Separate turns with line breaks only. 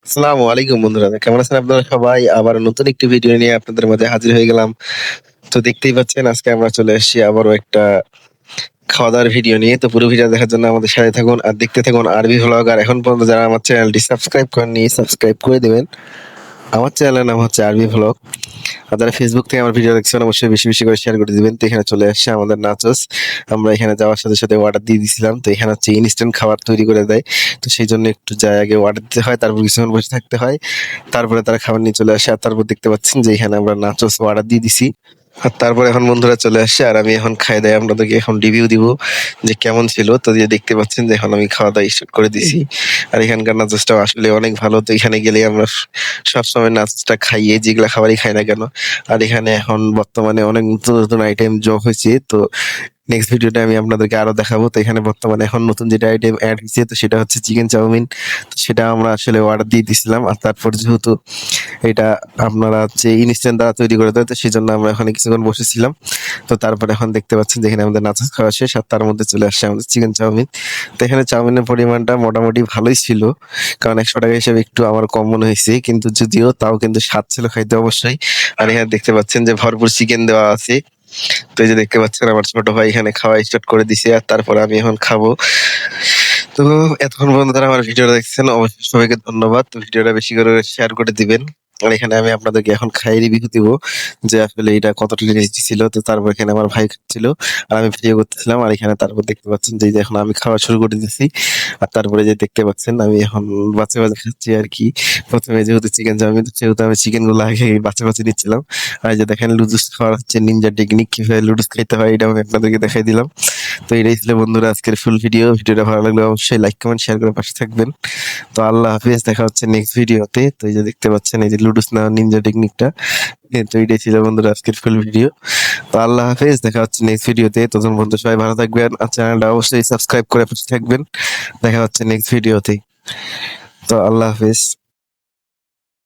আসসালামু আলাইকুম বন্ধুরা। কেমন আছেন আপনারা সবাই? আবার নতুন একটি ভিডিও নিয়ে আপনাদের মাঝে হাজির হয়ে গেলাম। তো দেখতেই পাচ্ছেন আজকে আমরা চলে এসেছি আবারও একটা খাওয়া-দাওয়ার ভিডিও নিয়ে। তো পুরো ভিডিও দেখার জন্য আমাদের সাথে থাকুন আর দেখতে থাকুন আরবি ভ্লগ। আর এখন পর্যন্ত যারা আমার চ্যানেলটি সাবস্ক্রাইব করেননি, সাবস্ক্রাইব করে দিবেন। আমার চ্যানেলের নাম হচ্ছে আরবি ভ্লগ। আর যারা ফেসবুক থেকে আমার ভিডিও দেখছেন অবশ্যই বেশি, বেশি করে শেয়ার করে দিবেন। তো এখানে চলে আসছে আমাদের নাচোস। আমরা এখানে যাওয়ার সাথে, সাথে অর্ডার দিয়ে দিছিলাম। তো এখানে হচ্ছে ইনস্ট্যান্ট খাবার তৈরি করে দেয়। তো সেইজন্য একটু যাই আগে অর্ডার দিতে হয়, তারপর কিছুক্ষণ বসে থাকতে হয়। তারপরে তারা খাবার নিয়ে চলে আসে। আর তারপর দেখতে পাচ্ছেন যে এখানে আমরা নাচোস অর্ডার দিয়ে দিছি। আর তারপরে এখন বন্ধুরা চলে আসছে আর আমি এখন খাই দাই আপনাদেরকে এখন রিভিউ দিব যে কেমন ছিল। তো যে দেখতে পাচ্ছেন যে এখন আমি খাওয়া-দাওয়া স্টার্ট করে দিছি। আর এখানকার নাচোসটাও আসলে অনেক ভালো। তো এখানে গেলেই আমরা সবসময় নাচোসটা খাই, যেগুলা খাবারই খাই না কেন। আর এখানে এখন বর্তমানে অনেক নতুন, নতুন আইটেম যোগ হয়েছে। তো নেক্সট ভিডিওতে আমি আপনাদেরকে আরো দেখাবো। তো এখানে বর্তমানে এখন নতুন যেটা আইটেম এড হইছে তো সেটা হচ্ছে চিকেন চাউমিন। তো সেটা আমরা আসলে অর্ডার দিয়ে দিছিলাম। আর তারপর যেহেতু এটা আপনারা হচ্ছে ইনস্ট্যান্ট দ্বারা তৈরি করে দেয়, তো সেজন্য আমরা ওখানে কিছুক্ষণ বসেছিলাম। তো তারপরে এখন দেখতে পাচ্ছেন যে এখানে আমাদের নাচোস খাওয়া শেষ আর তার মধ্যে চলে আসছে আমাদের চিকেন চাউমিন। তো এখানে চাউমিনের পরিমাণটা মোটামুটি ভালোই ছিল। কারণ ৳১০০ হিসেবে একটু আমার কম মনে হইছে। কিন্তু যদিও তাও কিন্তু স্বাদ ছিল খাইতে অবশ্যই। আর এখানে দেখতে পাচ্ছেন যে ভরপুর চিকেন দেওয়া আছে। তো এই যে দেখতে পাচ্ছেন আমার ছোট ভাই এখানে খাওয়া স্টার্ট করে দিছে। আর তারপরে আমি এখন খাবো। তো এতক্ষণ পর্যন্ত যারা আমার ভিডিওটা দেখছেন অবশ্যই সবাইকে ধন্যবাদ। তো ভিডিওটা বেশি করে শেয়ার করে দিবেন। আর এখানে আমি আপনাদেরকে এখন খাইয়ে রিভিউ দিব যে আসলে এটা কতটা টেস্টি ছিল। তো তারপর এখানে আমার ভাই খাচ্ছিল আর আমি ভিডিও করতেছিলাম। আর এখানে তারপর দেখতে পাচ্ছেন যে এই যে এখন আমি খাওয়া শুরু করে দিয়েছি। আর তারপরে যে দেখতে পাচ্ছেন আমি এখন বাছে, বাছে খাচ্ছি আরকি। ১ম এ যেহেতু চিকেন চাউমিন সেহেতু আমি চিকেন গুলো আগে বাছে, বাছে নিচ্ছিলাম। আর এই যে দেখেন লুডুস খাওয়ার হচ্ছে নিনজা টেকনিক কিভাবে লুডুস খাইতে হয় এটাও আমি আপনাদেরকে দেখাই দিলাম। তো এটাই ছিল বন্ধুরা আজকের ফুল ভিডিও। ভিডিওটা ভালো লাগলে অবশ্যই লাইক, কমেন্ট, শেয়ার করে পাশে থাকবেন। তো আল্লাহ হাফেজ। দেখা হচ্ছে নেক্সট ভিডিওতে। তো এই যে দেখতে পাচ্ছেন এই যে লুডুস নেওয়ার নিনজা টেকনিকটা। তো এটাই ছিল বন্ধুরা আজকের ফুল ভিডিও। তো আল্লাহ হাফেজ। দেখা হচ্ছে নেক্সট ভিডিওতে। ততক্ষণ পর্যন্ত সবাই ভালো থাকবেন। আর চ্যানেলটা অবশ্যই সাবস্ক্রাইব করে পাশে থাকবেন। দেখা হচ্ছে নেক্সট ভিডিওতে। তো আল্লাহ হাফেজ।